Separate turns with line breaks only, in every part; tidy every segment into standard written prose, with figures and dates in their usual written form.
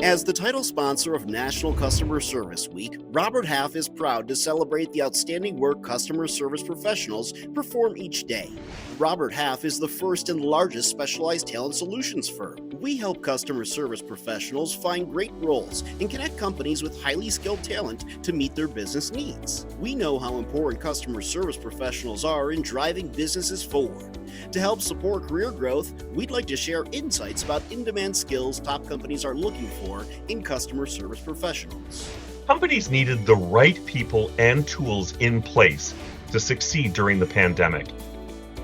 As the title sponsor of National Customer Service Week, Robert Half is proud to celebrate the outstanding work customer service professionals perform each day. Robert Half is the first and largest specialized talent solutions firm. We help customer service professionals find great roles and connect companies with highly skilled talent to meet their business needs. We know how important customer service professionals are in driving businesses forward. To help support career growth, we'd like to share insights about in-demand skills top companies are looking for in customer service professionals.
Companies needed the right people and tools in place to succeed during the pandemic.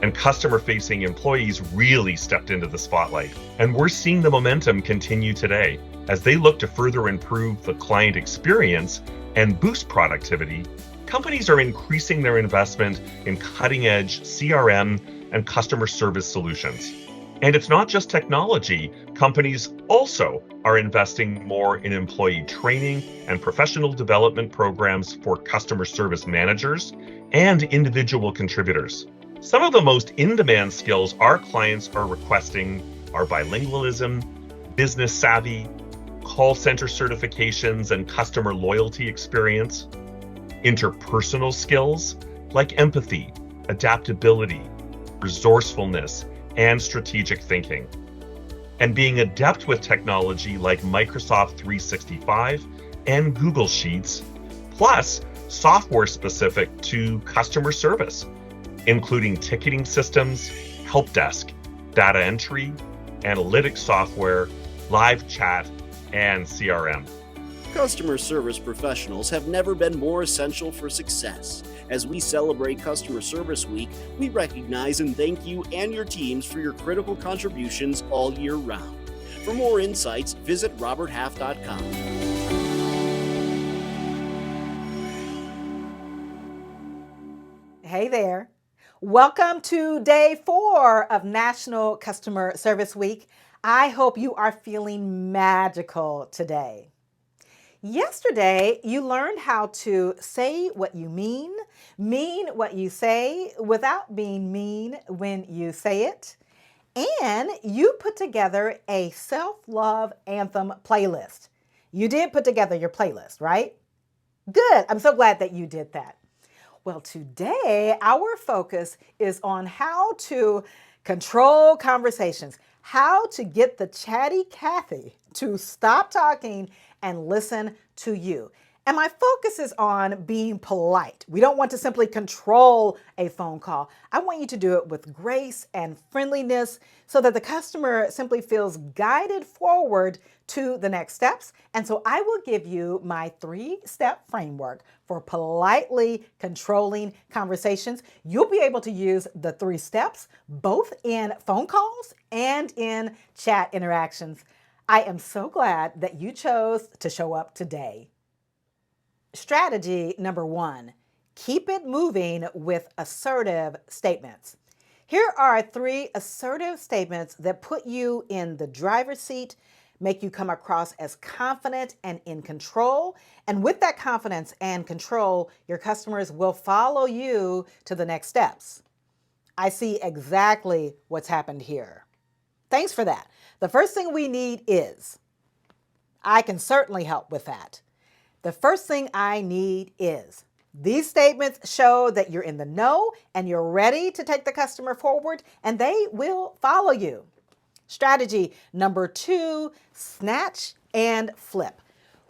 And customer-facing employees really stepped into the spotlight. And we're seeing the momentum continue today. As they look to further improve the client experience and boost productivity, companies are increasing their investment in cutting-edge CRM and customer service solutions. And it's not just technology. Companies also are investing more in employee training and professional development programs for customer service managers and individual contributors. Some of the most in-demand skills our clients are requesting are bilingualism, business savvy, call center certifications and customer loyalty experience, interpersonal skills like empathy, adaptability, resourcefulness, and strategic thinking, and being adept with technology like Microsoft 365 and Google Sheets, plus software specific to customer service, including ticketing systems, help desk, data entry, analytics software, live chat, and CRM.
Customer service professionals have never been more essential for success. As we celebrate Customer Service Week, we recognize and thank you and your teams for your critical contributions all year round. For more insights, visit roberthalf.com.
Hey there. Welcome to day 4 of National Customer Service Week. I hope you are feeling magical today. Yesterday, you learned how to say what you mean what you say without being mean when you say it, and you put together a self-love anthem playlist. You did put together your playlist, right? Good. I'm so glad that you did that. Well, today, our focus is on how to control conversations, how to get the chatty Cathy to stop talking and listen to you. And my focus is on being polite. We don't want to simply control a phone call. I want you to do it with grace and friendliness so that the customer simply feels guided forward to the next steps. And so I will give you my 3-step framework for politely controlling conversations. You'll be able to use the 3 steps both in phone calls and in chat interactions. I am so glad that you chose to show up today. Strategy number 1, keep it moving with assertive statements. Here are 3 assertive statements that put you in the driver's seat, make you come across as confident and in control. And with that confidence and control, your customers will follow you to the next steps. I see exactly what's happened here. Thanks for that. The first thing we need is, I can certainly help with that. The first thing I need is, these statements show that you're in the know and you're ready to take the customer forward, and they will follow you. Strategy number 2, snatch and flip.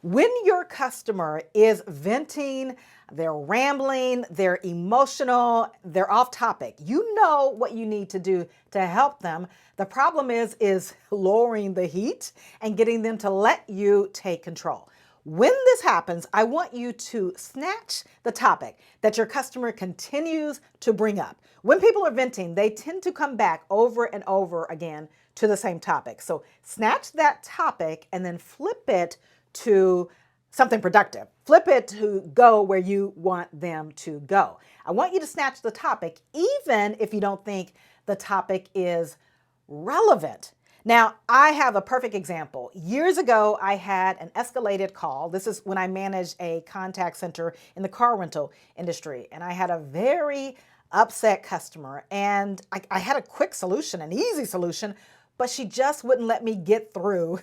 When your customer is venting, they're rambling, they're emotional, they're off topic, you know what you need to do to help them. The problem is lowering the heat and getting them to let you take control. When this happens, I want you to snatch the topic that your customer continues to bring up. When people are venting, they tend to come back over and over again to the same topic. So snatch that topic and then flip it to something productive. Flip it to go where you want them to go. I want you to snatch the topic even if you don't think the topic is relevant. Now, I have a perfect example. Years ago, I had an escalated call. This is when I managed a contact center in the car rental industry. And I had a very upset customer. And I had a quick solution, an easy solution, but she just wouldn't let me get through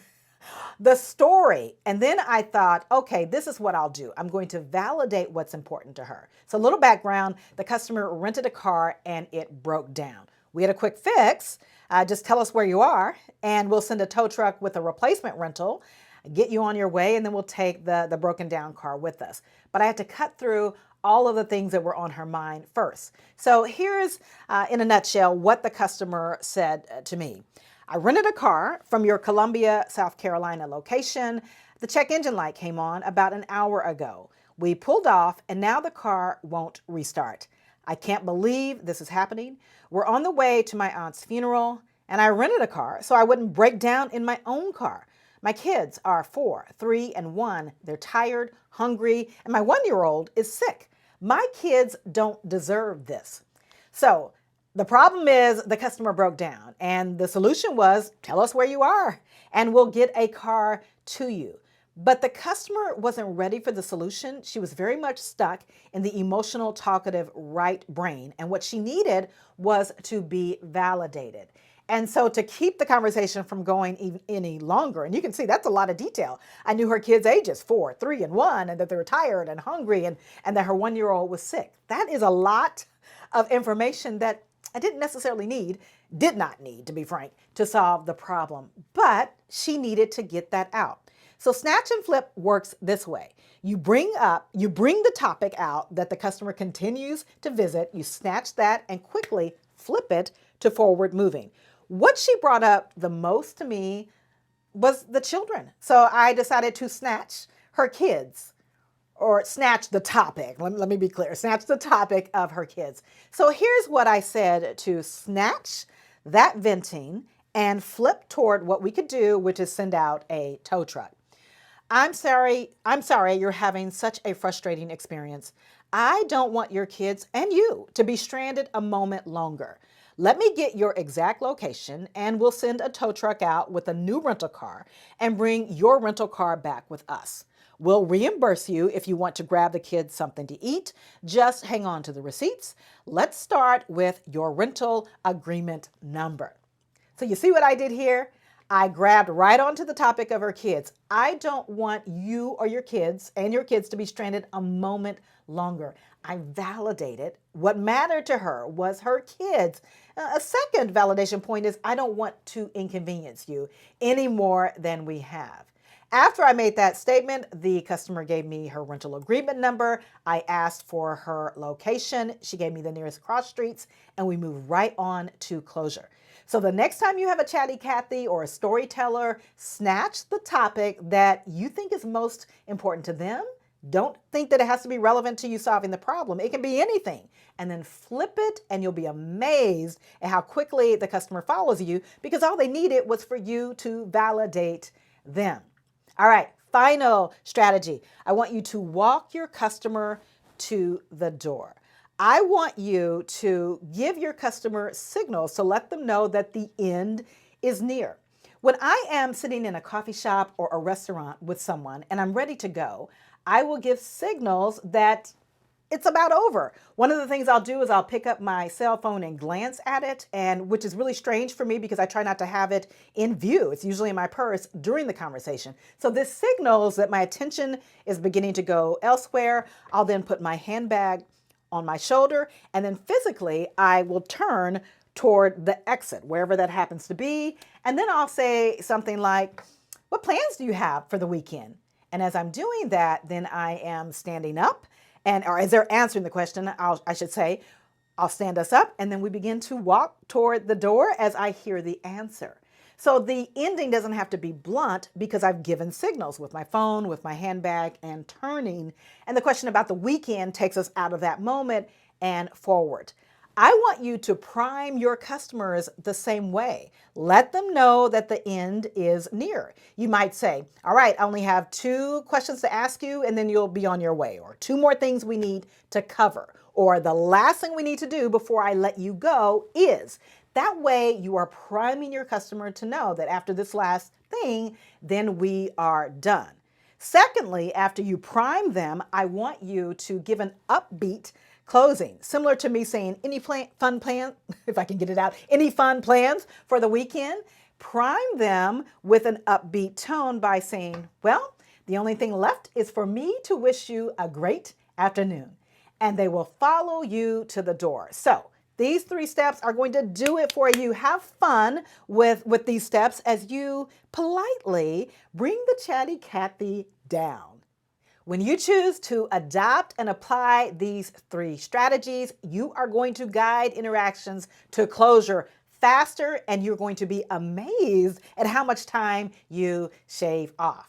the story. And then I thought, okay, this is what I'll do. I'm going to validate what's important to her. So, a little background, the customer rented a car and it broke down. We had a quick fix. Just tell us where you are, and we'll send a tow truck with a replacement rental, get you on your way, and then we'll take the broken down car with us. But I had to cut through all of the things that were on her mind first. So here's, in a nutshell, what the customer said to me. I rented a car from your Columbia, South Carolina location. The check engine light came on about an hour ago. We pulled off, and now the car won't restart. I can't believe this is happening. We're on the way to my aunt's funeral, and I rented a car so I wouldn't break down in my own car. My kids are 4, 3, and 1. They're tired, hungry, and my 1-year-old is sick. My kids don't deserve this. So the problem is the customer broke down, and the solution was tell us where you are, and we'll get a car to you. But the customer wasn't ready for the solution. She was very much stuck in the emotional, talkative right brain. And what she needed was to be validated. And so to keep the conversation from going any longer, and you can see that's a lot of detail. I knew her kids' ages, 4, 3, and 1, and that they were tired and hungry, and that her 1-year-old was sick. That is a lot of information that I did not need, to be frank, to solve the problem. But she needed to get that out. So snatch and flip works this way. You bring the topic out that the customer continues to visit, you snatch that and quickly flip it to forward moving. What she brought up the most to me was the children. So I decided to snatch her kids, or snatch the topic. Let me be clear, snatch the topic of her kids. So here's what I said to snatch that venting and flip toward what we could do, which is send out a tow truck. I'm sorry you're having such a frustrating experience. I don't want your kids and you to be stranded a moment longer. Let me get your exact location and we'll send a tow truck out with a new rental car and bring your rental car back with us. We'll reimburse you if you want to grab the kids something to eat. Just hang on to the receipts. Let's start with your rental agreement number. So you see what I did here? I grabbed right onto the topic of her kids. I don't want you or your kids to be stranded a moment longer. I validated what mattered to her was her kids. A second validation point is I don't want to inconvenience you any more than we have. After I made that statement, the customer gave me her rental agreement number. I asked for her location. She gave me the nearest cross streets, and we moved right on to closure. So the next time you have a chatty Cathy or a storyteller, snatch the topic that you think is most important to them. Don't think that it has to be relevant to you solving the problem. It can be anything. And then flip it, and you'll be amazed at how quickly the customer follows you because all they needed was for you to validate them. All right, final strategy. I want you to walk your customer to the door. I want you to give your customer signals to let them know that the end is near. When I am sitting in a coffee shop or a restaurant with someone and I'm ready to go, I will give signals that it's about over. One of the things I'll do is I'll pick up my cell phone and glance at it, and which is really strange for me because I try not to have it in view. It's usually in my purse during the conversation. So this signals that my attention is beginning to go elsewhere. I'll then put my handbag on my shoulder, and then physically I will turn toward the exit, wherever that happens to be. And then I'll say something like, what plans do you have for the weekend? And as I'm doing that, then I am standing up, or as they're answering the question, I should say, I'll stand us up, and then we begin to walk toward the door as I hear the answer. So the ending doesn't have to be blunt because I've given signals with my phone, with my handbag, and turning. And the question about the weekend takes us out of that moment and forward. I want you to prime your customers the same way. Let them know that the end is near. You might say, all right, I only have 2 questions to ask you and then you'll be on your way, or 2 more things we need to cover, or the last thing we need to do before I let you go is. That way you are priming your customer to know that after this last thing, then we are done. Secondly, after you prime them, I want you to give an upbeat closing, similar to me saying, any fun plans, if I can get it out, any fun plans for the weekend? Prime them with an upbeat tone by saying, well, the only thing left is for me to wish you a great afternoon. And they will follow you to the door. So these 3 steps are going to do it for you. Have fun with these steps as you politely bring the chatty Cathy down. When you choose to adopt and apply these 3 strategies, you are going to guide interactions to closure faster, and you're going to be amazed at how much time you shave off.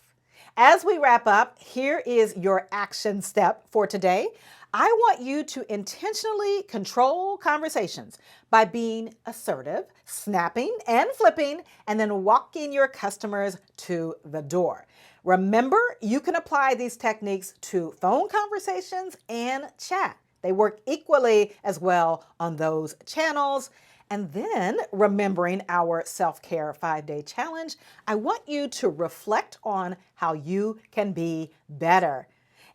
As we wrap up, here is your action step for today. I want you to intentionally control conversations by being assertive, snapping and flipping, and then walking your customers to the door. Remember, you can apply these techniques to phone conversations and chat. They work equally as well on those channels. And then, remembering our self-care 5-day challenge, I want you to reflect on how you can be better.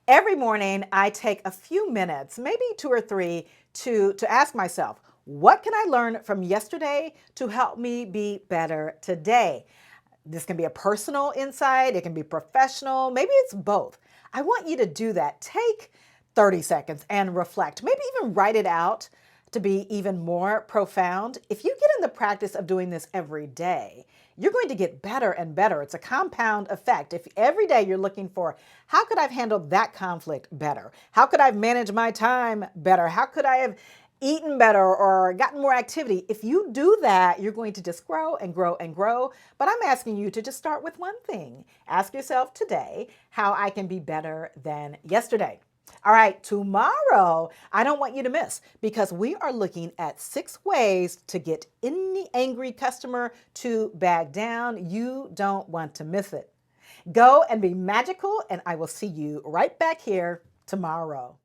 Every morning, I take a few minutes, maybe 2 or 3, to ask myself, what can I learn from yesterday to help me be better today? This can be a personal insight, it can be professional, maybe it's both. I want you to do that. Take 30 seconds and reflect. Maybe even write it out to be even more profound. If you get in the practice of doing this every day, you're going to get better and better. It's a compound effect. If every day you're looking for, how could I have handled that conflict better? How could I have managed my time better? How could I have eaten better or gotten more activity? If you do that, you're going to just grow and grow and grow. But I'm asking you to just start with one thing. Ask yourself today how I can be better than yesterday. All right, tomorrow, I don't want you to miss, because we are looking at 6 ways to get any angry customer to back down. You don't want to miss it. Go and be magical, and I will see you right back here tomorrow.